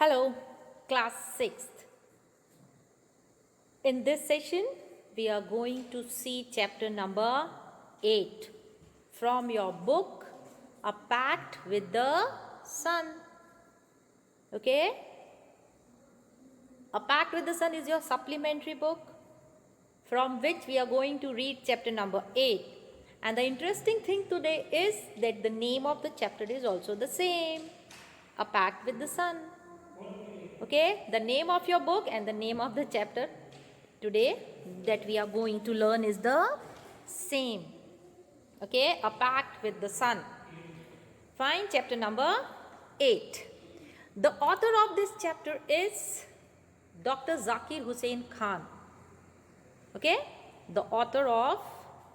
Hello, class 6th. In this session, we are going to see chapter number 8 from your book, A Pact with the Sun. Okay? A Pact with the Sun is your supplementary book from which we are going to read chapter number 8. And the interesting thing today is that the name of the chapter is also the same, A Pact with the Sun. Okay, the name of your book and the name of the chapter today that we are going to learn is the same. Okay, A Pact with the Sun. Fine, chapter number 8. The author of this chapter is Dr. Zakir Hussain Khan. Okay, the author of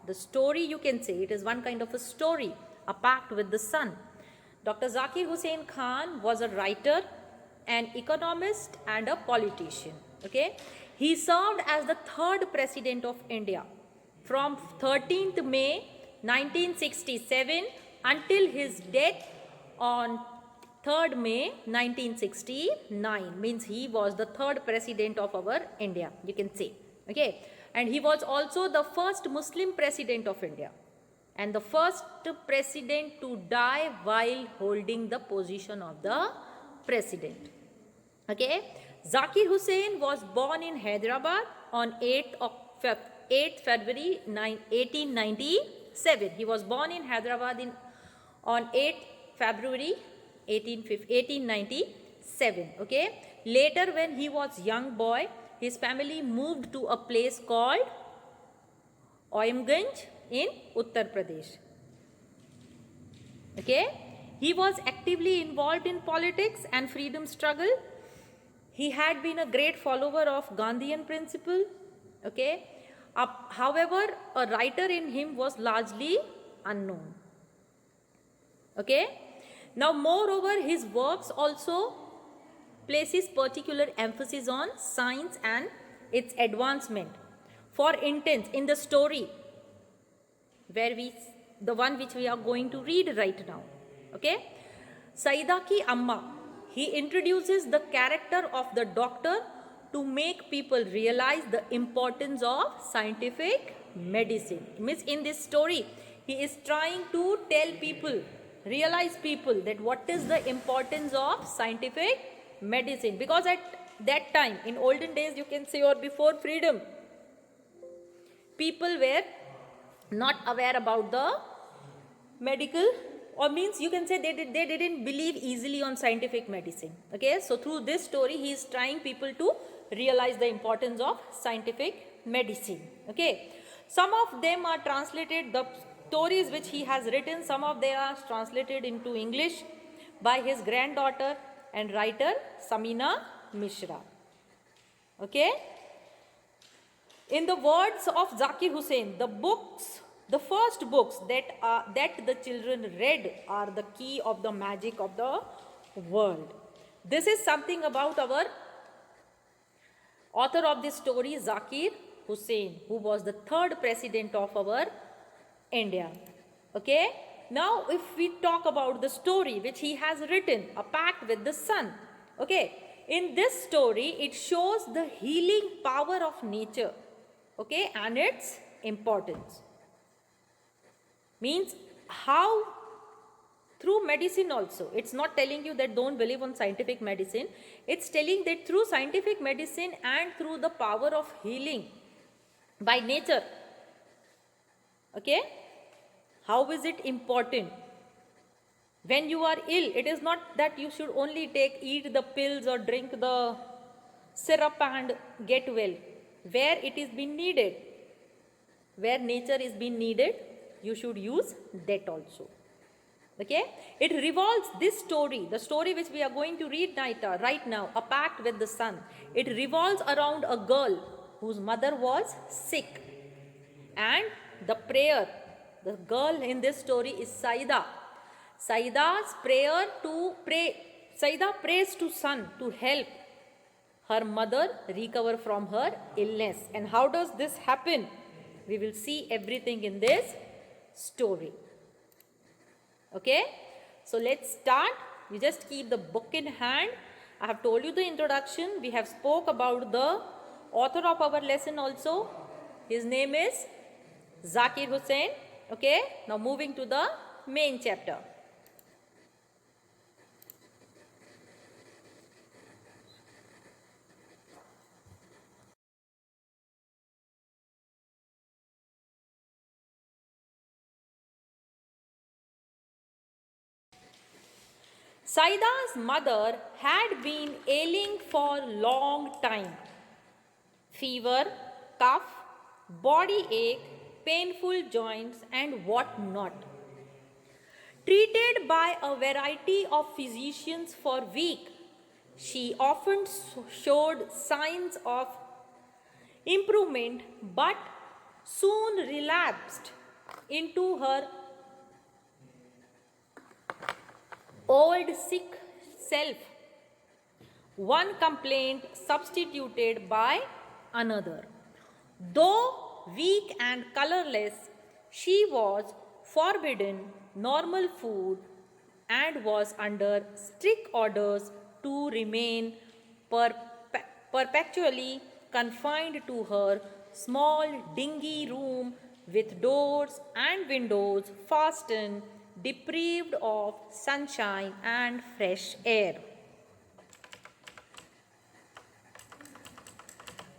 the story, you can say it is one kind of a story, A Pact with the Sun. Dr. Zakir Hussain Khan was a writer, an economist and a politician. Okay, he served as the third president of India from 13th May 1967 until his death on 3rd May 1969. Means he was the third president of our India, you can say. Okay, and he was also the first Muslim president of India and the first president to die while holding the position of the president. Okay, Zakir Hussain was born in Hyderabad on 8th February 1897. He was born in Hyderabad on 8th February 1897. Okay, later when he was young boy, his family moved to a place called Oyamganj in Uttar Pradesh. Okay, he was actively involved in politics and freedom struggle. He had been a great follower of Gandhian principle. Okay, however, a writer in him was largely unknown. Okay, now moreover, his works also places particular emphasis on science and its advancement. For instance, in the story the one which we are going to read right now, okay, Saida Ki Amma, he introduces the character of the doctor to make people realize the importance of scientific medicine. Means in this story, he is trying to tell people, realize people that what is the importance of scientific medicine, because at that time in olden days, you can say, or before freedom, people were not aware about the medical, or means you can say they didn't believe easily on scientific medicine. Okay, so through this story he is trying people to realize the importance of scientific medicine. Okay, some of them are translated, the stories which he has written, some of them are translated into English by his granddaughter and writer Samina Mishra. Okay, in the words of Zakir Hussain, the first books that the children read are the key of the magic of the world. This is something about our author of this story, Zakir Hussain, who was the third president of our India. Okay, now if we talk about the story which he has written, A Pact with the Sun. Okay, in this story it shows the healing power of nature. Okay, and its importance. Means how through medicine also, it's not telling you that don't believe on scientific medicine, it's telling that through scientific medicine and through the power of healing by nature, okay, how is it important? When you are ill, it is not that you should only eat the pills or drink the syrup and get well. Where it is being needed, where nature is being needed, you should use that also. Okay, it revolves this story, the story which we are going to read right now, A Pact with the Sun. It revolves around a girl whose mother was sick, and the girl in this story is Saida. Saida prays to Sun to help her mother recover from her illness. And how does this happen? We will see everything in this story. Okay, so let's start. You just keep the book in hand I have told you the introduction. We have spoke about the author of our lesson also. His name is Zakir Hussain. Okay, now moving to the main chapter. Saida's mother had been ailing for long time. Fever, cough, body ache, painful joints, and what not. Treated by a variety of physicians for weeks, she often showed signs of improvement but soon relapsed into her old sick self, one complaint substituted by another. Though weak and colorless, she was forbidden normal food and was under strict orders to remain perpetually confined to her small dingy room with doors and windows fastened, deprived of sunshine and fresh air.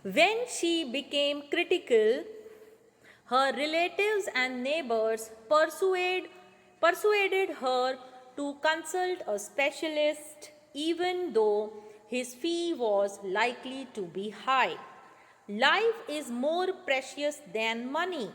When she became critical, her relatives and neighbors persuaded her to consult a specialist even though his fee was likely to be high. Life is more precious than money,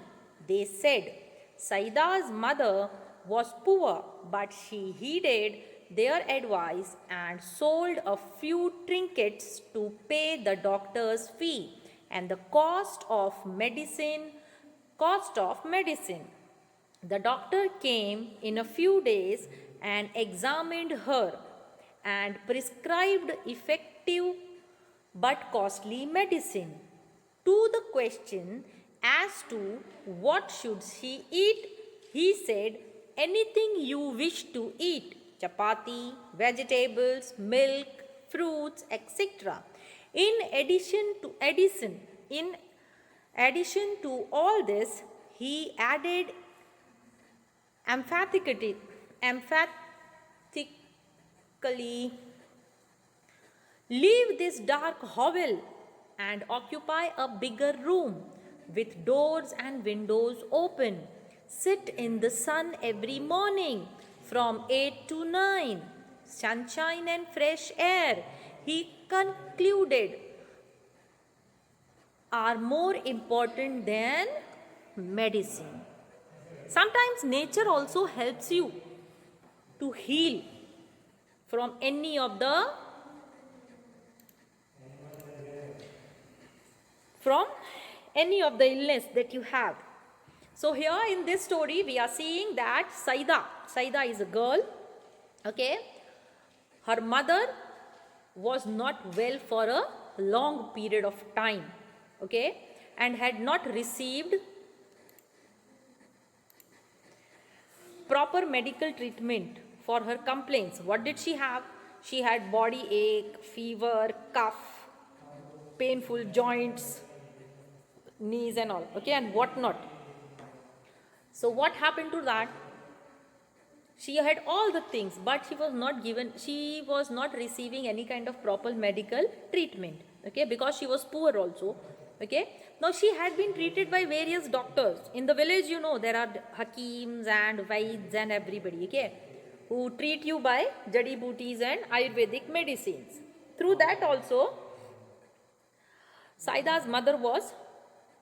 they said. Saida's mother was poor, but she heeded their advice and sold a few trinkets to pay the doctor's fee and the cost of medicine. The doctor came in a few days and examined her and prescribed effective but costly medicine. To the question as to what should she eat, he said, anything you wish to eat, chapati, vegetables, milk, fruits, etc. In addition to all this, he added emphatically, leave this dark hovel and occupy a bigger room with doors and windows open. Sit in the sun every morning from 8 to 9. Sunshine and fresh air, he concluded, are more important than medicine. Sometimes nature also helps you to heal from any of the illness that you have. So here in this story we are seeing that Saida is a girl, okay. Her mother was not well for a long period of time, okay, and had not received proper medical treatment for her complaints. What did she have? She had body ache, fever, cough, painful joints, knees and all, okay, and what not. So what happened to that? She had all the things, but she was not receiving any kind of proper medical treatment, okay, because she was poor also, okay. Now she had been treated by various doctors. In the village, you know, there are hakims and vaids and everybody, okay, who treat you by jadi booties and Ayurvedic medicines. Through that also, Saida's mother was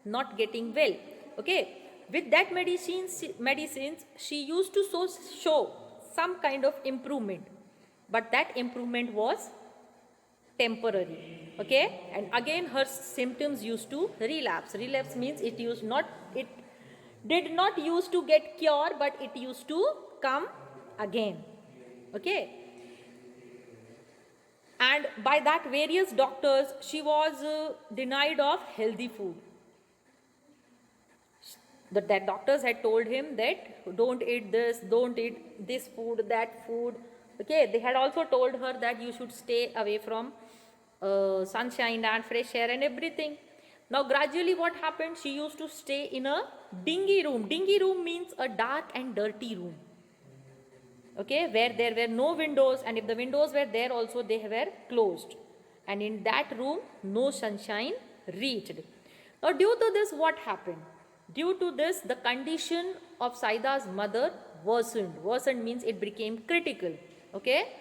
not getting well, okay. With that medicines, she used to show some kind of improvement, but that improvement was temporary, okay. And again her symptoms used to relapse. Relapse means it did not used to get cure, but it used to come again, okay. And by that various doctors she was denied of healthy food. That doctors had told him that don't eat this food, that food, Okay, they had also told her that you should stay away from sunshine and fresh air and everything. Now gradually what happened, she used to stay in a dingy room. Dingy room means a dark and dirty room. Okay, where there were no windows, and if the windows were there also, they were closed, and in that room no sunshine reached. Now due to this, what happened? Due to this, the condition of Saida's mother worsened means it became critical. Okay,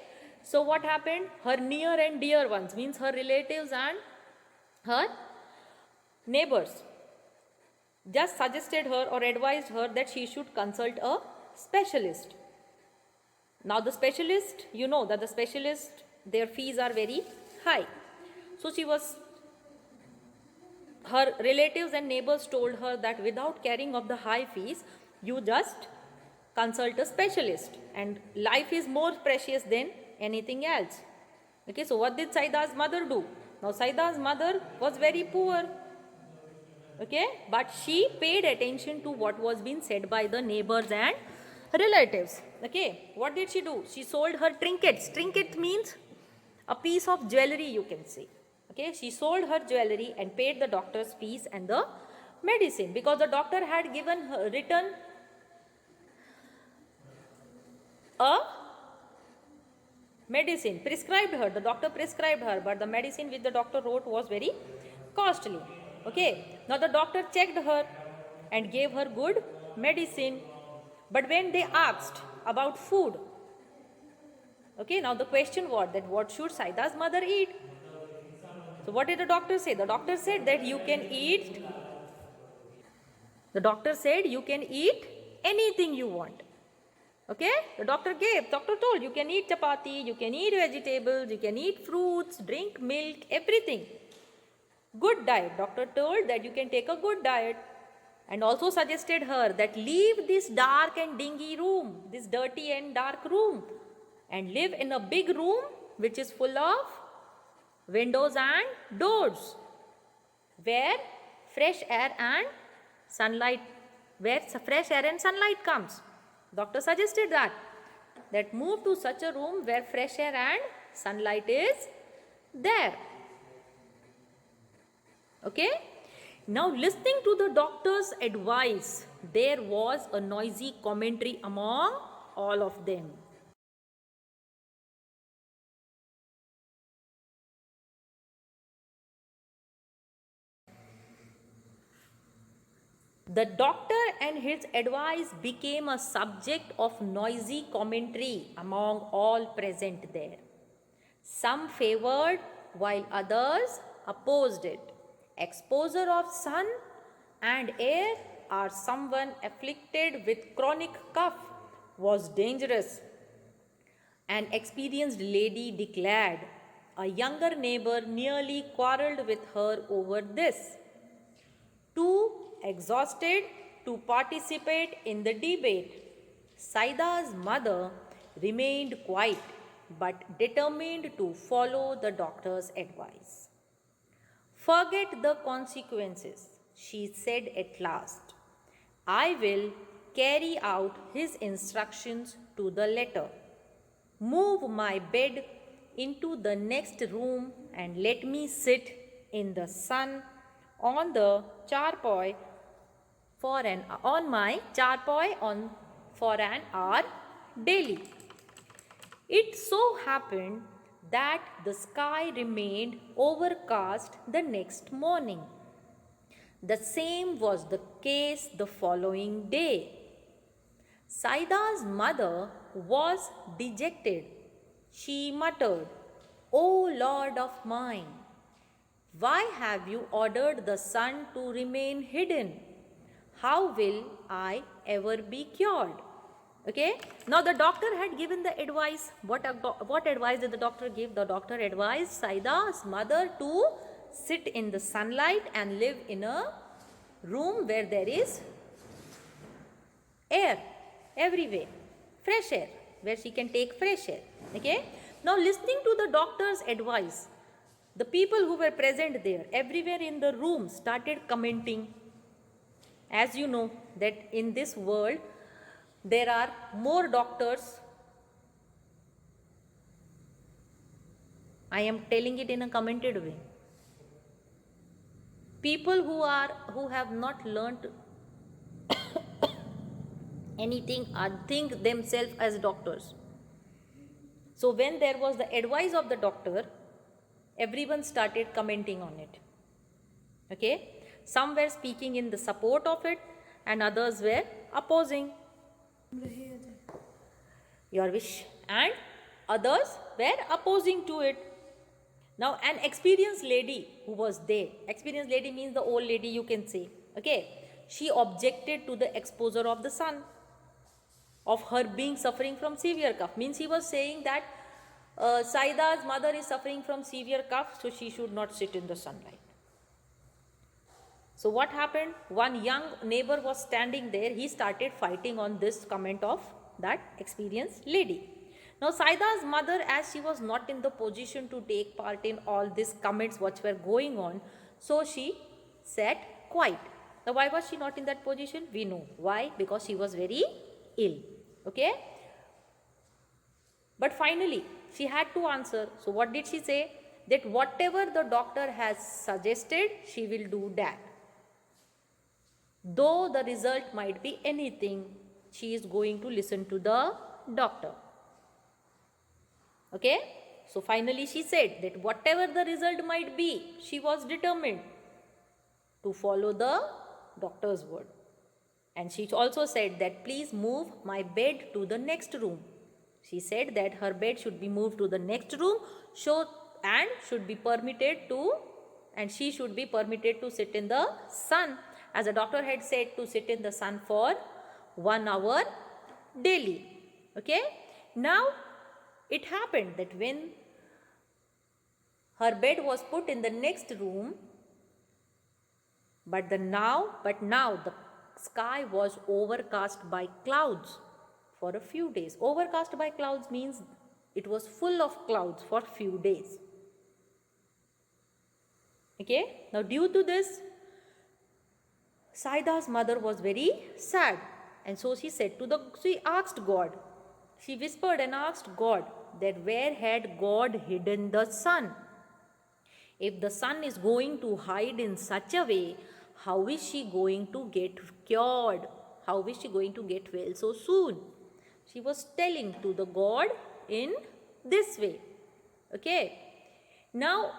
so what happened, her near and dear ones, means her relatives and her neighbors, just suggested her or advised her that she should consult a specialist. Now the specialist, you know that the specialist, their fees are very high. So her relatives and neighbors told her that without caring of the high fees, you just consult a specialist, and life is more precious than anything else. Okay, so what did Saida's mother do? Now Saida's mother was very poor. Okay, but she paid attention to what was being said by the neighbors and relatives. Okay, what did she do? She sold her trinkets. Trinket means a piece of jewelry, you can say. Okay, she sold her jewelry and paid the doctor's fees and the medicine, because the doctor had given her, written a medicine, prescribed her, the doctor prescribed her, but the medicine which the doctor wrote was very costly. Okay, now the doctor checked her and gave her good medicine, but when they asked about food, okay, now the question was that what should Saida's mother eat? So what did the doctor say? The doctor said that you can eat, the doctor said you can eat anything you want. Okay, the doctor told you can eat chapati, you can eat vegetables, you can eat fruits, drink milk, everything. Good diet. Doctor told that you can take a good diet, and also suggested her that leave this dark and dingy room, this dirty and dark room, and live in a big room which is full of windows and doors, where fresh air and sunlight comes. Doctor suggested that move to such a room where fresh air and sunlight is there. Okay, now listening to the doctor's advice, there was a noisy commentary among all of them. The doctor and his advice became a subject of noisy commentary among all present there. Some favored while others opposed it. Exposure of sun and air or someone afflicted with chronic cough was dangerous. An experienced lady declared. A younger neighbor nearly quarreled with her over this. Too exhausted to participate in the debate, Saida's mother remained quiet but determined to follow the doctor's advice. Forget the consequences, she said at last. I will carry out his instructions to the letter. Move my bed into the next room and let me sit in the sun on the charpoy for an hour daily. It so happened that the sky remained overcast the next morning. The same was the case the following day. Saida's mother was dejected. She muttered, "O Lord of mine, why have you ordered the sun to remain hidden? How will I ever be cured?" Okay. Now the doctor had given the advice. What advice did the doctor give? The doctor advised Saida's mother to sit in the sunlight and live in a room where there is air everywhere, fresh air, where she can take fresh air. Okay. Now listening to the doctor's advice, the people who were present there, everywhere in the room, started commenting. As you know that in this world, there are more doctors I am telling it in a commented way. People who have not learnt anything think themselves as doctors. So when there was the advice of the doctor, everyone started commenting on it. Okay? Some were speaking in the support of it and others were opposing. Your wish. And others were opposing to it. Now an experienced lady who was there, experienced lady means the old lady you can say, okay, she objected to the exposure of the sun, of her being suffering from severe cough. Means he was saying that Saida's mother is suffering from severe cough, so she should not sit in the sunlight. So what happened? One young neighbor was standing there. He started fighting on this comment of that experienced lady. Now Saida's mother, as she was not in the position to take part in all these comments which were going on, so she sat quiet. Now why was she not in that position? We know. Why? Because she was very ill. Okay? But finally, she had to answer. So what did she say? That whatever the doctor has suggested, she will do that. Though the result might be anything, she is going to listen to the doctor. Okay? So finally she said that whatever the result might be, she was determined to follow the doctor's word. And she also said that please move my bed to the next room. She said that her bed should be moved to the next room and should be permitted to, and she should be permitted to sit in the sun, as the doctor had said to sit in the sun for 1 hour daily. Okay? Now it happened that when her bed was put in the next room, but now the sky was overcast by clouds for a few days. Overcast by clouds means it was full of clouds for few days. Okay? Now due to this, Saida's mother was very sad, and so she asked God. She whispered and asked God that where had God hidden the sun? If the sun is going to hide in such a way, how is she going to get cured? How is she going to get well so soon? She was telling to the God in this way. Okay. Now,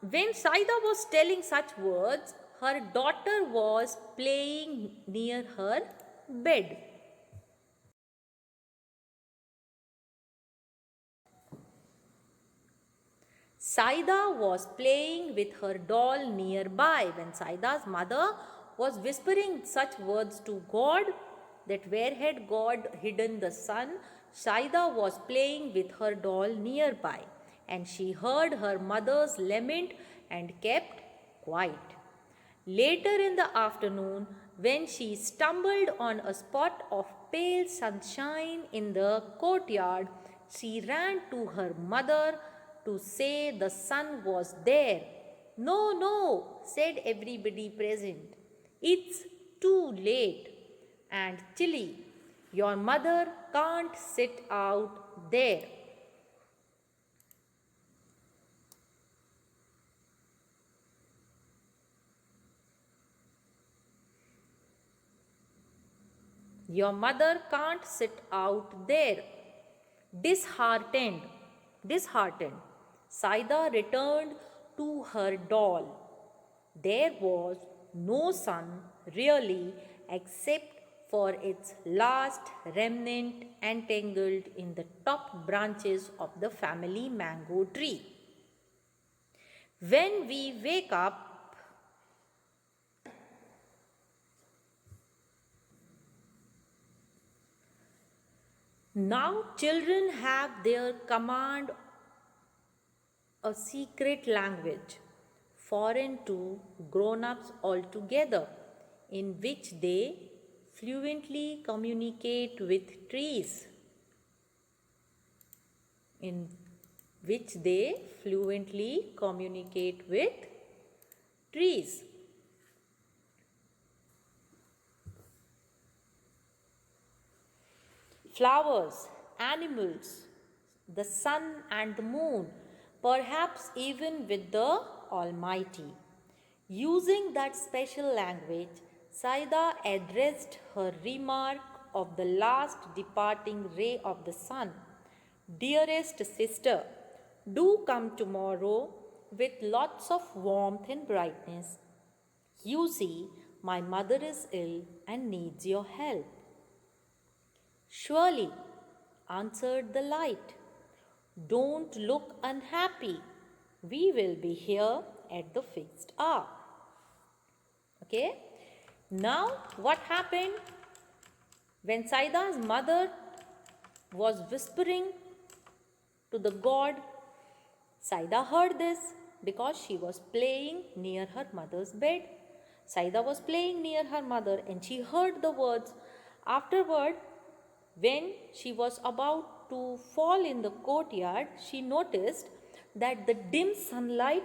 when Saida was telling such words, her daughter was playing near her bed. Saida was playing with her doll nearby when Saida's mother was whispering such words to God that where had God hidden the sun, Saida was playing with her doll nearby, and she heard her mother's lament and kept quiet. Later in the afternoon, when she stumbled on a spot of pale sunshine in the courtyard, she ran to her mother to say the sun was there. No, no, said everybody present. It's too late and chilly. Your mother can't sit out there. Your mother can't sit out there. Disheartened, Saida returned to her doll. There was no sun really except for its last remnant entangled in the top branches of the family mango tree. When we wake up, now children have their command a secret language, foreign to grown-ups altogether, in which they fluently communicate with trees. In which they fluently communicate with trees. Flowers, animals, the sun and the moon, perhaps even with the Almighty. Using that special language, Saida addressed her remark of the last departing ray of the sun. Dearest sister, do come tomorrow with lots of warmth and brightness. You see, my mother is ill and needs your help. Surely, answered the light. Don't look unhappy. We will be here at the fixed hour. Okay. Now, what happened? When Saida's mother was whispering to the god, Saida heard this because she was playing near her mother's bed. Saida was playing near her mother and she heard the words. Afterward, when she was about to fall in the courtyard, she noticed that the dim sunlight,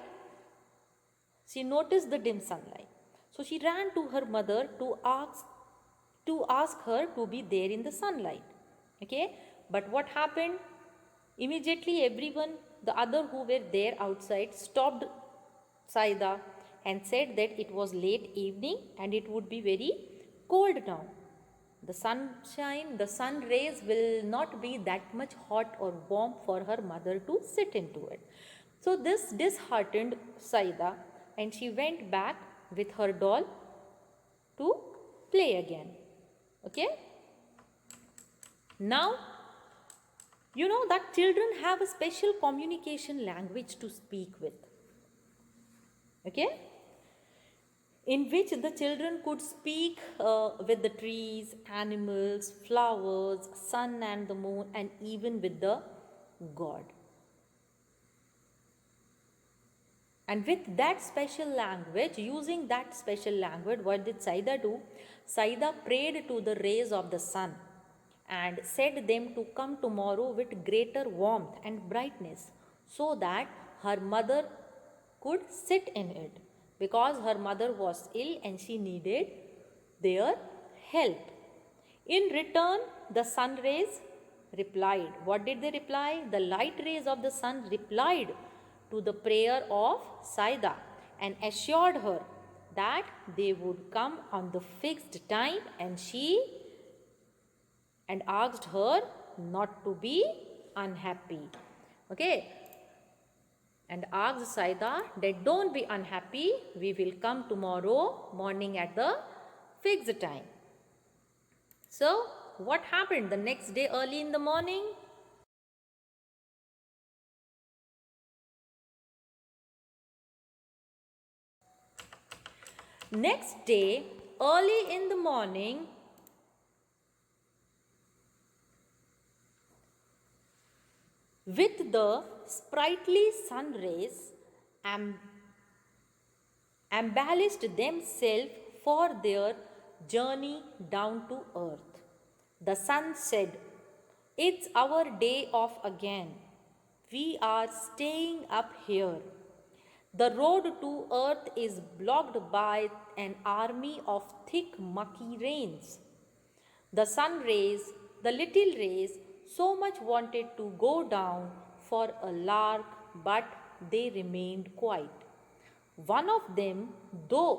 So she ran to her mother to ask her to be there in the sunlight. Okay, but what happened? Immediately everyone, the other who were there outside, stopped Saida and said that it was late evening and it would be very cold now. The sunshine, the sun rays will not be that much hot or warm for her mother to sit into it. So this disheartened Saida and she went back with her doll to play again. Okay? Now, you know that children have a special communication language to speak with. Okay? In which the children could speak with the trees, animals, flowers, sun and the moon, and even with the God. And with that special language, using that special language, what did Saida do? Saida prayed to the rays of the sun and said them to come tomorrow with greater warmth and brightness so that her mother could sit in it, because her mother was ill and she needed their help. In return, the sun rays replied. What did they reply? The light rays of the sun replied to the prayer of Saida and assured her that they would come on the fixed time, and asked her not to be unhappy. Okay, and asked Saida that don't be unhappy, we will come tomorrow morning at the fixed time. So, what happened the next day early in the morning? Next day, early in the morning, with the sprightly sun rays embellished themselves for their journey down to earth. The sun said, "It's our day off again. We are staying up here. The road to earth is blocked by an army of thick mucky rains." The sun rays, the little rays, so much wanted to go down for a lark, but they remained quiet. One of them, though,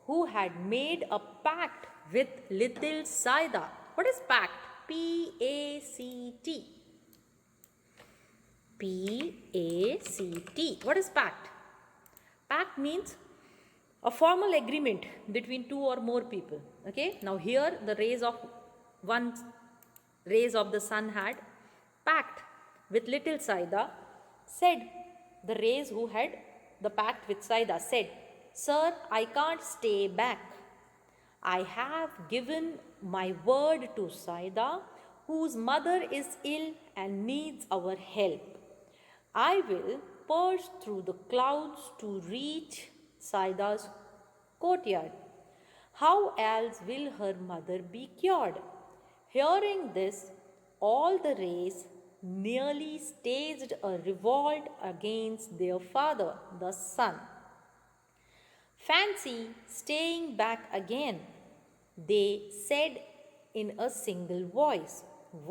who had made a pact with little Saida. What is pact? P-A-C-T. P-A-C-T. What is pact? Pact means a formal agreement between two or more people. Okay. Now here the rays of the sun had pact with little Saida. Said, the rays who had the pact with Saida said, "Sir, I can't stay back. I have given my word to Saida, whose mother is ill and needs our help. I will burst through the clouds to reach Saida's courtyard. How else will her mother be cured?" Hearing this, all the rays nearly staged a revolt against their father, the sun. "Fancy staying back again," they said in a single voice.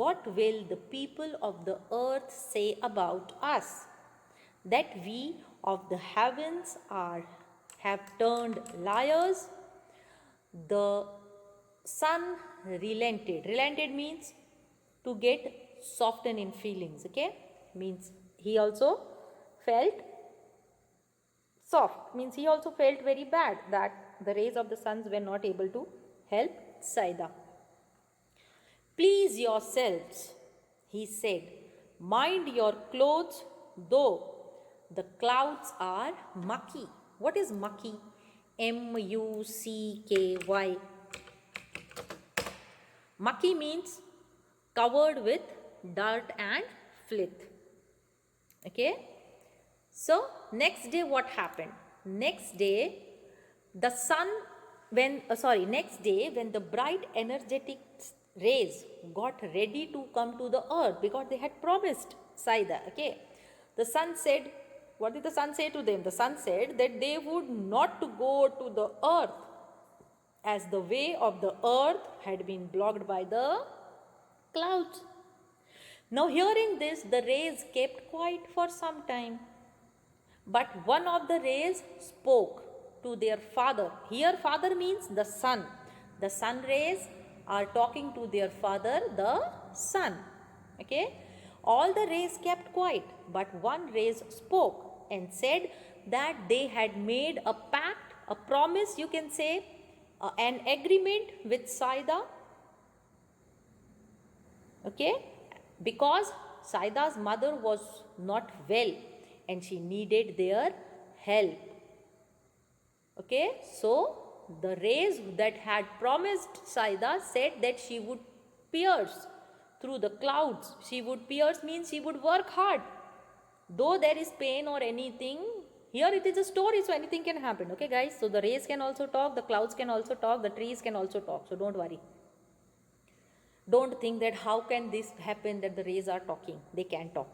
"What will the people of the earth say about us?" that we of the heavens have turned liars. The sun relented. Relented means to get softened in feelings, okay? Means he also felt soft, means he also felt very bad that the rays of the suns were not able to help Saida. Please yourselves, he said, mind your clothes, though the clouds are mucky. What is mucky? M-U-C-K-Y. Mucky means covered with dirt and filth. Okay. So next day what happened? Next day the sun next day when the bright energetic rays got ready to come to the earth, because they had promised Saida, okay. The sun said, what did the sun say to them? The sun said that they would not to go to the earth, as the way of the earth had been blocked by the clouds. Now hearing this, the rays kept quiet for some time. But one of the rays spoke to their father. Here father means the sun. The sun rays are talking to their father, the sun. Okay. All the rays kept quiet, but one rays spoke and said that they had made a pact, a promise, you can say, an agreement with Saida. Okay. Because Saida's mother was not well and she needed their help. Okay, so the rays that had promised Saida said that she would pierce through the clouds. She would pierce means she would work hard. Though there is pain or anything, here it is a story, so anything can happen. Okay guys, so the rays can also talk, the clouds can also talk, the trees can also talk. So don't worry. Don't think that how can this happen that the rays are talking. They can talk.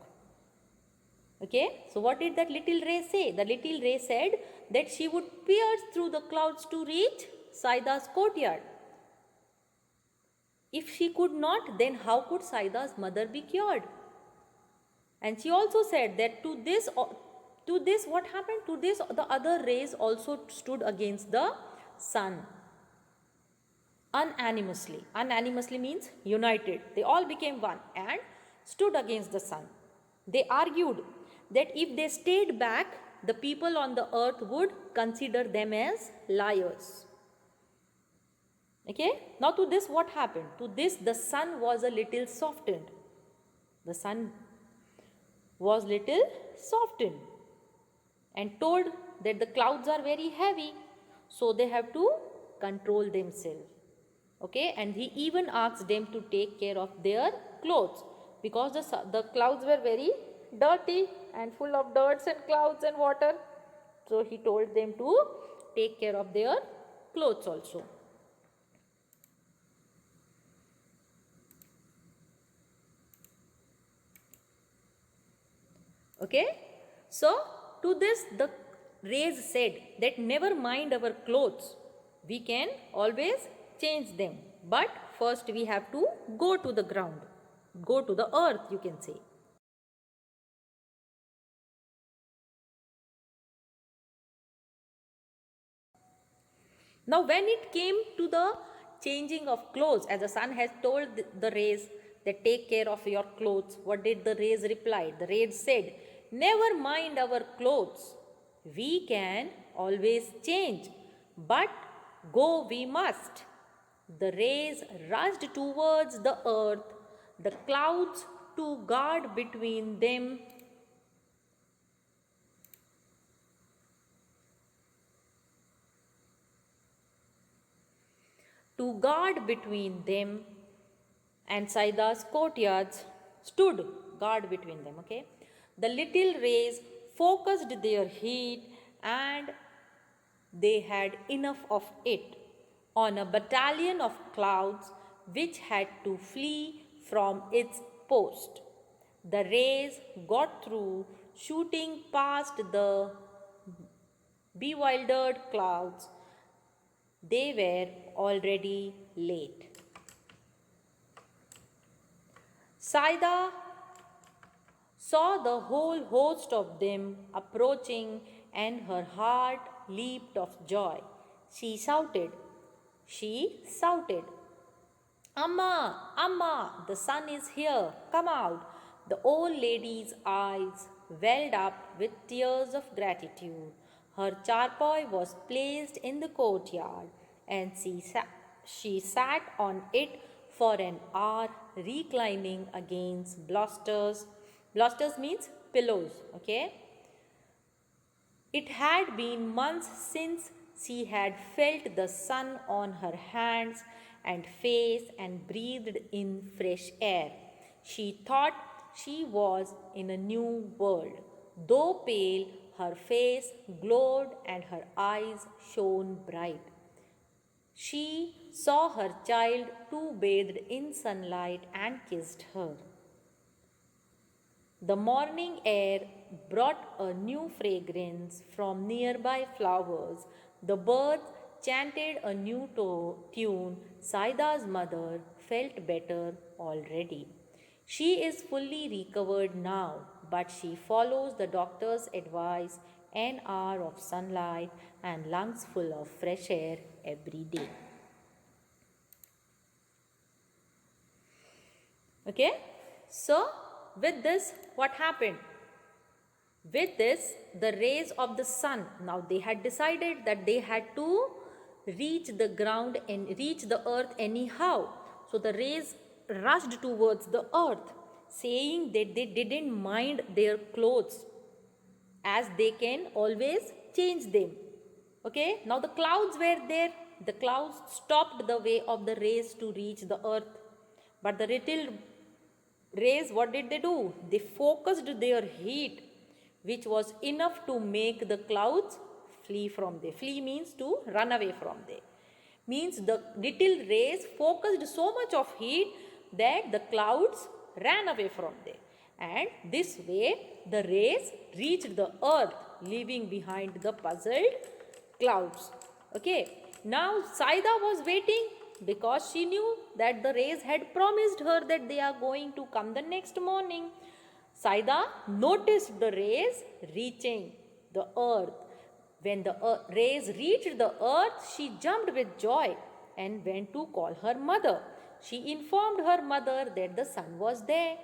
Okay, so what did that little ray say? The little ray said that she would pierce through the clouds to reach Saida's courtyard. If she could not, then how could Saida's mother be cured? And she also said that to this what happened? To this the other rays also stood against the sun. Unanimously. Unanimously means united. They all became one and stood against the sun. They argued that if they stayed back, the people on the earth would consider them as liars. Okay. Now to this what happened? To this the sun was a little softened. The sun was little softened and told that the clouds are very heavy, so they have to control themselves. Okay, and he even asked them to take care of their clothes, because the clouds were very dirty and full of dirts and clouds and water. So he told them to take care of their clothes also. Okay, so to this the rays said that never mind our clothes, we can always change them, but first we have to go to the ground, go to the earth, you can say. Now when it came to the changing of clothes, as the sun has told the rays that take care of your clothes, what did the rays reply? The rays said, never mind our clothes, we can always change, but go we must. The rays rushed towards the earth, the clouds to guard between them. To guard between them and Saida's courtyards stood guard between them. Okay, the little rays focused their heat and they had enough of it on a battalion of clouds which had to flee from its post. The rays got through, shooting past the bewildered clouds. They were already late. Saida saw the whole host of them approaching, and her heart leaped of joy. She shouted, Amma, Amma, the sun is here, come out. The old lady's eyes welled up with tears of gratitude. Her charpoy was placed in the courtyard, and she sat on it for an hour, reclining against blusters. Blusters means pillows, okay? It had been months since she had felt the sun on her hands and face and breathed in fresh air. She thought she was in a new world. Though pale, her face glowed and her eyes shone bright. She saw her child too bathed in sunlight and kissed her. The morning air brought a new fragrance from nearby flowers. The birds chanted a new tune. Saida's mother felt better already. She is fully recovered now, but she follows the doctor's advice: an hour of sunlight and lungs full of fresh air every day. Okay, so with this, what happened? With this, the rays of the sun, now they had decided that they had to reach the ground and reach the earth anyhow. So the rays rushed towards the earth, saying that they didn't mind their clothes, as they can always change them. Okay, now the clouds were there. The clouds stopped the way of the rays to reach the earth. But the little rays, what did they do? They focused their heat, which was enough to make the clouds flee from there. Flee means to run away from there. Means the little rays focused so much of heat that the clouds ran away from there. And this way the rays reached the earth, leaving behind the puzzled clouds. Okay. Now Saida was waiting, because she knew that the rays had promised her that they are going to come the next morning. Saida noticed the rays reaching the earth. When the rays reached the earth, she jumped with joy and went to call her mother. She informed her mother that the sun was there.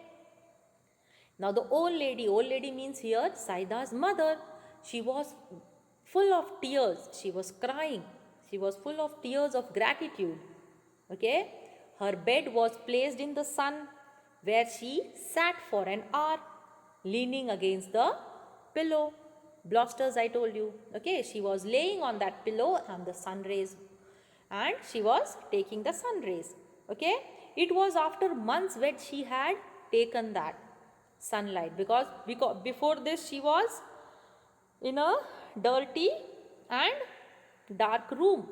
Now the old lady means here Saida's mother, she was full of tears. She was crying. She was full of tears of gratitude. Okay, her bed was placed in the sun, where she sat for an hour, leaning against the pillow. Blosters, I told you. Okay, she was laying on that pillow and the sun rays, and she was taking the sun rays. Okay, it was after months that she had taken that sunlight, because before this she was in a dirty and dark room.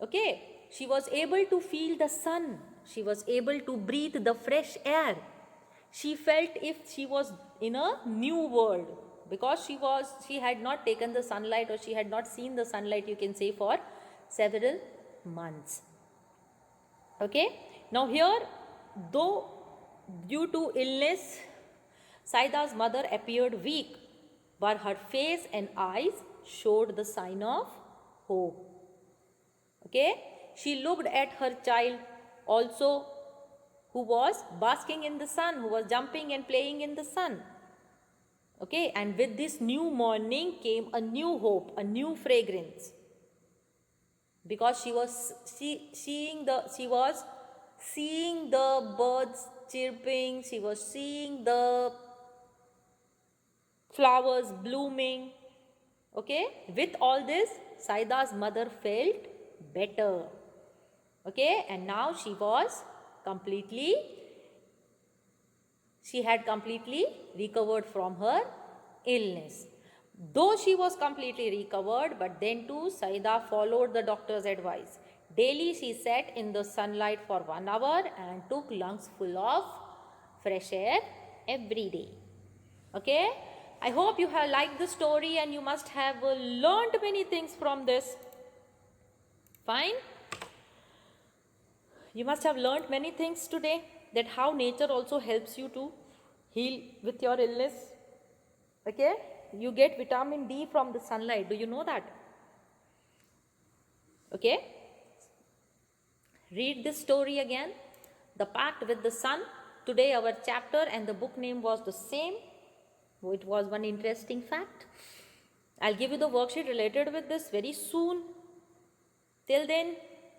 Okay, she was able to feel the sun. She was able to breathe the fresh air. She felt if she was in a new world, because she had not taken the sunlight, or she had not seen the sunlight, you can say, for several months. Okay, now here, though due to illness, Saida's mother appeared weak, but her face and eyes showed the sign of hope. Okay, she looked at her child also, who was basking in the sun, who was jumping and playing in the sun. Okay, and with this new morning came a new hope, a new fragrance, because she was seeing the birds chirping, she was seeing the flowers blooming. Okay, with all this, Saida's mother felt better. Okay, and now she had completely recovered from her illness. Though she was completely recovered, but then too Saida followed the doctor's advice. Daily she sat in the sunlight for 1 hour and took lungs full of fresh air every day. Okay, I hope you have liked the story and you must have learned many things from this. Fine. You must have learned many things today, that how nature also helps you to heal with your illness. Okay, you get vitamin D from the sunlight. Do you know that? Okay, read this story again, The Pact with the Sun. Today our chapter and the book name was the same. It was one interesting fact. I'll give you the worksheet related with this very soon. Till then,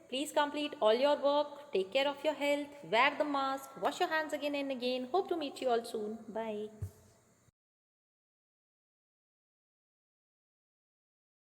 please complete all your work, take care of your health, wear the mask, wash your hands again and again. Hope to meet you all soon. Bye.